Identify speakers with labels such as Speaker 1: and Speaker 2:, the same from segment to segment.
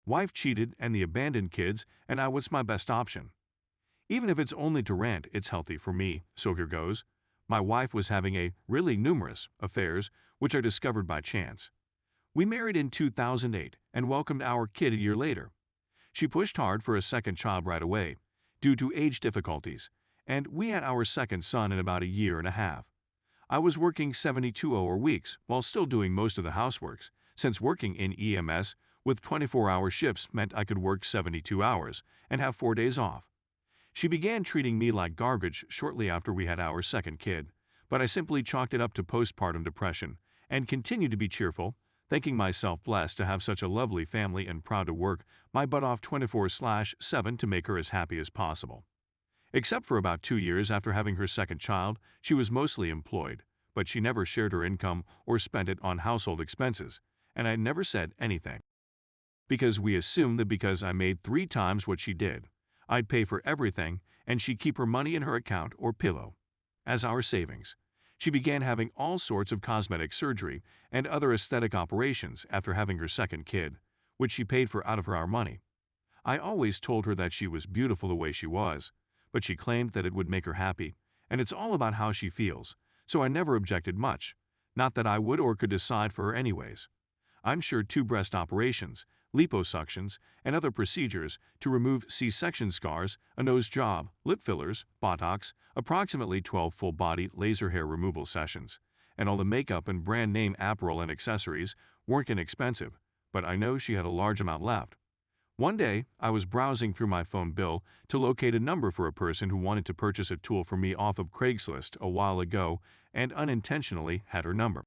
Speaker 1: Wife cheated and the abandoned kids, and what's my best option? Even if it's only to rent, it's healthy for me, so here goes. My wife was having a really numerous affairs, which I discovered by chance. We married in 2008 and welcomed our kid a year later. She pushed hard for a second child right away, due to age difficulties, and we had our second son in about a year and a half. I was working 72-hour weeks while still doing most of the houseworks, since working in EMS with 24-hour shifts meant I could work 72 hours and have 4 days off. She began treating me like garbage shortly after we had our second kid, but I simply chalked it up to postpartum depression and continued to be cheerful, thanking myself blessed to have such a lovely family and proud to work my butt off 24/7 to make her as happy as possible. Except for about 2 years after having her second child, she was mostly employed, but she never shared her income or spent it on household expenses, and I never said anything. Because we assumed that because I made 3 times what she did, I'd pay for everything and she'd keep her money in her account or pillow as our savings. She began having all sorts of cosmetic surgery and other aesthetic operations after having her second kid, which she paid for out of our money. I always told her that she was beautiful the way she was, but she claimed that it would make her happy, and it's all about how she feels, so I never objected much. Not that I would or could decide for her anyways. I'm sure 2 breast operations, liposuctions, and other procedures to remove C-section scars, a nose job, lip fillers, Botox, approximately 12 full-body laser hair removal sessions, and all the makeup and brand-name apparel and accessories weren't inexpensive, but I know she had a large amount left. One day, I was browsing through my phone bill to locate a number for a person who wanted to purchase a tool from me off of Craigslist a while ago and unintentionally had her number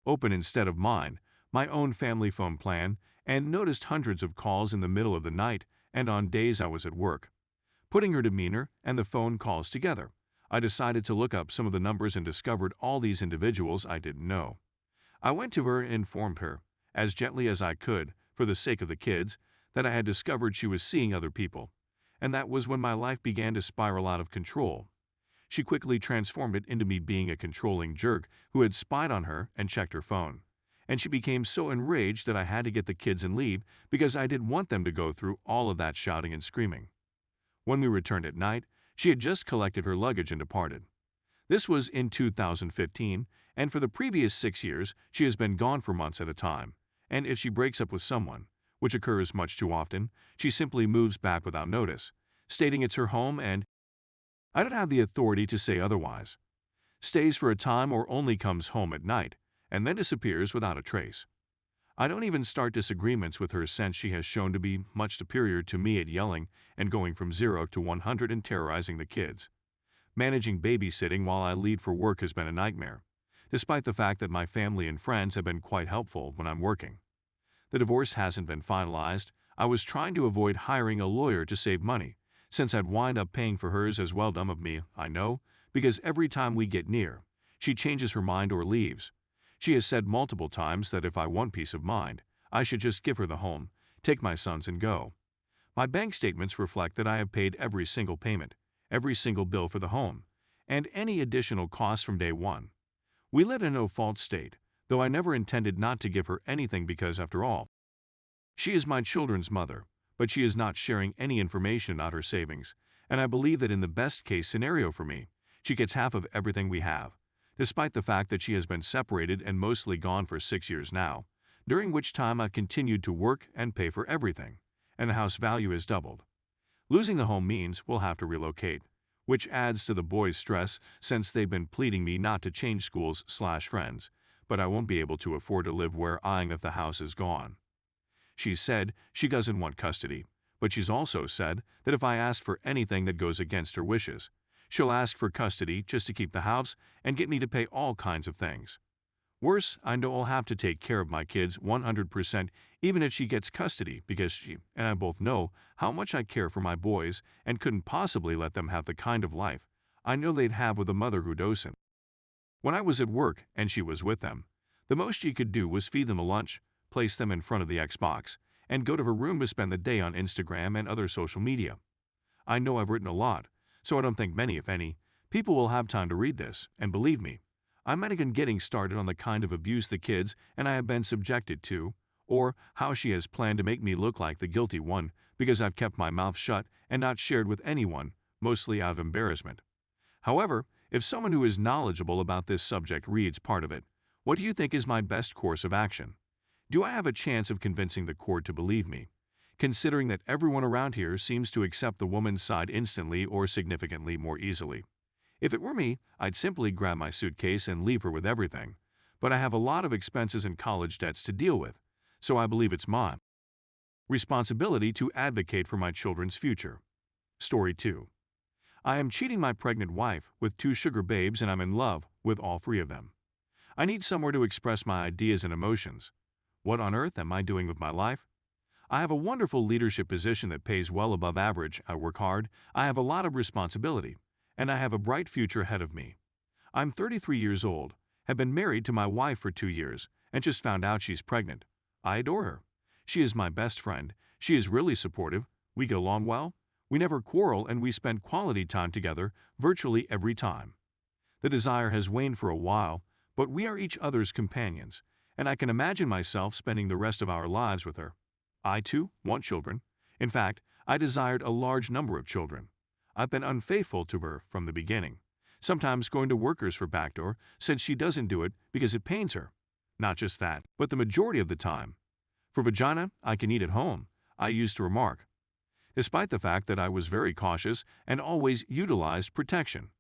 Speaker 1: open instead of mine, my own family phone plan, and noticed hundreds of calls in the middle of the night and on days I was at work. Putting her demeanor and the phone calls together, I decided to look up some of the numbers and discovered all these individuals I didn't know. I went to her and informed her, as gently as I could, for the sake of the kids, that I had discovered she was seeing other people, and that was when my life began to spiral out of control. She quickly transformed it into me being a controlling jerk who had spied on her and checked her phone. And she became so enraged that I had to get the kids and leave because I didn't want them to go through all of that shouting and screaming. When we returned at night, she had just collected her luggage and departed. This was in 2015, and for the previous 6 years, she has been gone for months at a time, and if she breaks up with someone, which occurs much too often, she simply moves back without notice, stating it's her home and I don't have the authority to say otherwise. Stays for a time or only comes home at night, and then disappears without a trace. I don't even start disagreements with her since she has shown to be much superior to me at yelling and going from 0 to 100 and terrorizing the kids. Managing babysitting while I leave for work has been a nightmare, despite the fact that my family and friends have been quite helpful when I'm working. The divorce hasn't been finalized. I was trying to avoid hiring a lawyer to save money, since I'd wind up paying for hers as well. Dumb of me, I know, because every time we get near, she changes her mind or leaves. She has said multiple times that if I want peace of mind, I should just give her the home, take my sons and go. My bank statements reflect that I have paid every single payment, every single bill for the home, and any additional costs from day one. We live in a no-fault state, though I never intended not to give her anything because, after all, she is my children's mother, but she is not sharing any information about her savings, and I believe that in the best-case scenario for me, she gets half of everything we have, despite the fact that she has been separated and mostly gone for 6 years now, during which time I've continued to work and pay for everything, and the house value has doubled. Losing the home means we'll have to relocate, which adds to the boys' stress since they've been pleading me not to change schools/friends, but I won't be able to afford to live where I am if the house is gone. She said she doesn't want custody, but she's also said that if I ask for anything that goes against her wishes, she'll ask for custody just to keep the house and get me to pay all kinds of things. Worse, I know I'll have to take care of my kids 100% even if she gets custody because she and I both know how much I care for my boys and couldn't possibly let them have the kind of life I know they'd have with a mother who doesn't. When I was at work and she was with them, the most she could do was feed them a lunch, place them in front of the Xbox, and go to her room to spend the day on Instagram and other social media. I know I've written a lot, so I don't think many, if any, people will have time to read this, and believe me, I'm not even getting started on the kind of abuse the kids and I have been subjected to, or how she has planned to make me look like the guilty one because I've kept my mouth shut and not shared with anyone, mostly out of embarrassment. However, if someone who is knowledgeable about this subject reads part of it, what do you think is my best course of action? Do I have a chance of convincing the court to believe me, considering that everyone around here seems to accept the woman's side instantly or significantly more easily? If it were me, I'd simply grab my suitcase and leave her with everything, but I have a lot of expenses and college debts to deal with, so I believe it's my responsibility to advocate for my children's future. Story 2. I am cheating my pregnant wife with 2 sugar babes and I'm in love with all 3 of them. I need somewhere to express my ideas and emotions. What on earth am I doing with my life? I have a wonderful leadership position that pays well above average, I work hard, I have a lot of responsibility, and I have a bright future ahead of me. I'm 33 years old, have been married to my wife for 2 years, and just found out she's pregnant. I adore her. She is my best friend, she is really supportive, we get along well, we never quarrel and we spend quality time together virtually every time. The desire has waned for a while, but we are each other's companions, and I can imagine myself spending the rest of our lives with her. I, too, want children. In fact, I desired a large number of children. I've been unfaithful to her from the beginning, sometimes going to workers for backdoor since she doesn't do it because it pains her. Not just that, but the majority of the time. For vagina, I can eat at home, I used to remark, despite the fact that I was very cautious and always utilized protection.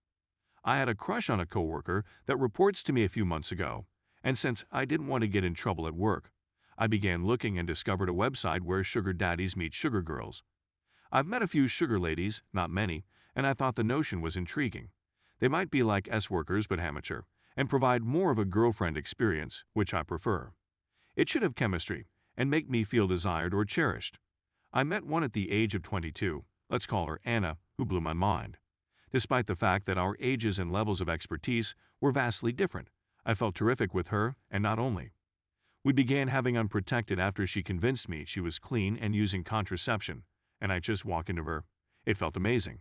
Speaker 1: I had a crush on a coworker that reports to me a few months ago, and since I didn't want to get in trouble at work, I began looking and discovered a website where sugar daddies meet sugar girls. I've met a few sugar ladies, not many, and I thought the notion was intriguing. They might be like S-workers but amateur, and provide more of a girlfriend experience, which I prefer. It should have chemistry, and make me feel desired or cherished. I met one at the age of 22, let's call her Anna, who blew my mind. Despite the fact that our ages and levels of expertise were vastly different, I felt terrific with her, and not only. We began having unprotected after she convinced me she was clean and using contraception, and I just walked into her. It felt amazing.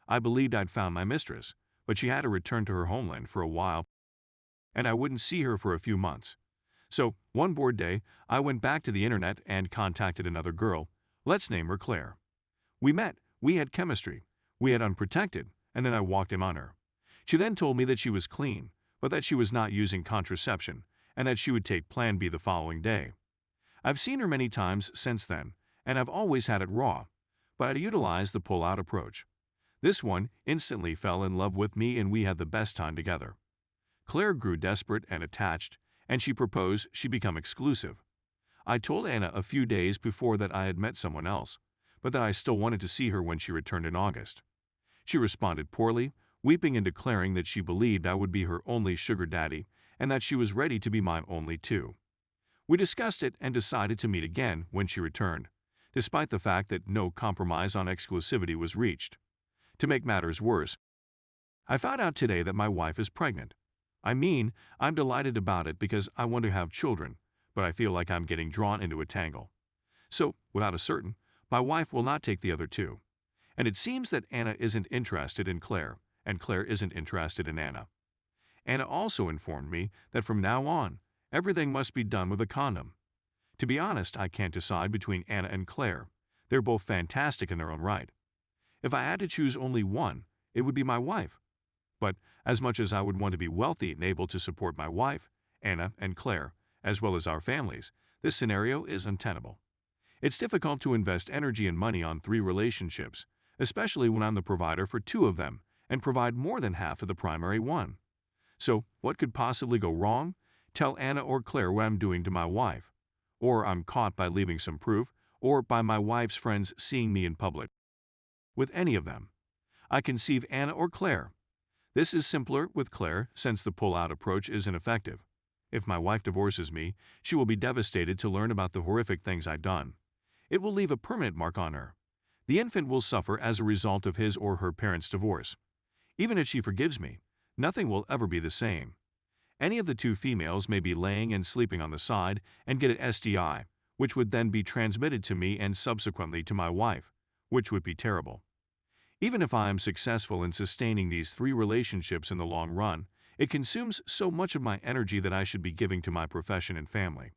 Speaker 1: I believed I'd found my mistress, but she had to return to her homeland for a while, and I wouldn't see her for a few months. So, one bored day, I went back to the internet and contacted another girl. Let's name her Claire. We met, we had chemistry, we had unprotected, and then I walked in on her. She then told me that she was clean, but that she was not using contraception, and that she would take Plan B the following day. I've seen her many times since then, and I've always had it raw, but I utilized the pull-out approach. This one instantly fell in love with me and we had the best time together. Claire grew desperate and attached, and she proposed she become exclusive. I told Anna a few days before that I had met someone else, but that I still wanted to see her when she returned in August. She responded poorly, weeping and declaring that she believed I would be her only sugar daddy and that she was ready to be mine only too. We discussed it and decided to meet again when she returned, despite the fact that no compromise on exclusivity was reached. To make matters worse, I found out today that my wife is pregnant. I mean, I'm delighted about it because I want to have children, but I feel like I'm getting drawn into a tangle. So, without a certain, my wife will not take the other 2. And it seems that Anna isn't interested in Claire, and Claire isn't interested in Anna. Anna also informed me that from now on, everything must be done with a condom. To be honest, I can't decide between Anna and Claire. They're both fantastic in their own right. If I had to choose only one, it would be my wife. But as much as I would want to be wealthy and able to support my wife, Anna, and Claire, as well as our families, this scenario is untenable. It's difficult to invest energy and money on 3 relationships, especially when I'm the provider for 2 of them and provide more than half of the primary one. So, what could possibly go wrong? Tell Anna or Claire what I'm doing to my wife. Or I'm caught by leaving some proof, or by my wife's friends seeing me in public. With any of them, I conceive Anna or Claire. This is simpler with Claire since the pull-out approach is ineffective. If my wife divorces me, she will be devastated to learn about the horrific things I've done. It will leave a permanent mark on her. The infant will suffer as a result of his or her parents' divorce. Even if she forgives me, nothing will ever be the same. Any of the 2 females may be laying and sleeping on the side and get an STI, which would then be transmitted to me and subsequently to my wife, which would be terrible. Even if I am successful in sustaining these 3 relationships in the long run, it consumes so much of my energy that I should be giving to my profession and family.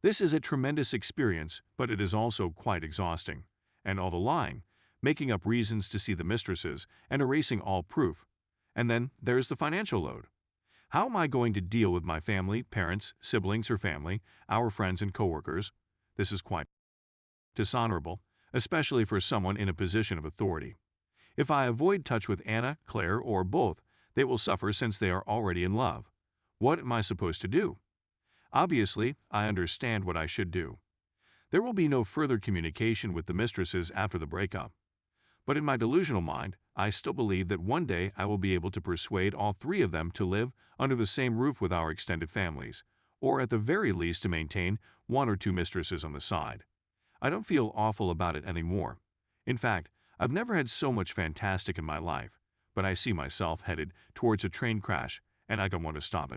Speaker 1: This is a tremendous experience, but it is also quite exhausting. And all the lying, making up reasons to see the mistresses, and erasing all proof. And then there's the financial load. How am I going to deal with my family, parents, siblings or family, our friends and coworkers? This is quite dishonorable, especially for someone in a position of authority. If I avoid touch with Anna, Claire, or both, they will suffer since they are already in love. What am I supposed to do? Obviously, I understand what I should do. There will be no further communication with the mistresses after the breakup. But in my delusional mind, I still believe that one day I will be able to persuade all three of them to live under the same roof with our extended families, or at the very least to maintain one or two mistresses on the side. I don't feel awful about it anymore. In fact, I've never had so much fantastic in my life, but I see myself headed towards a train crash, and I don't want to stop it.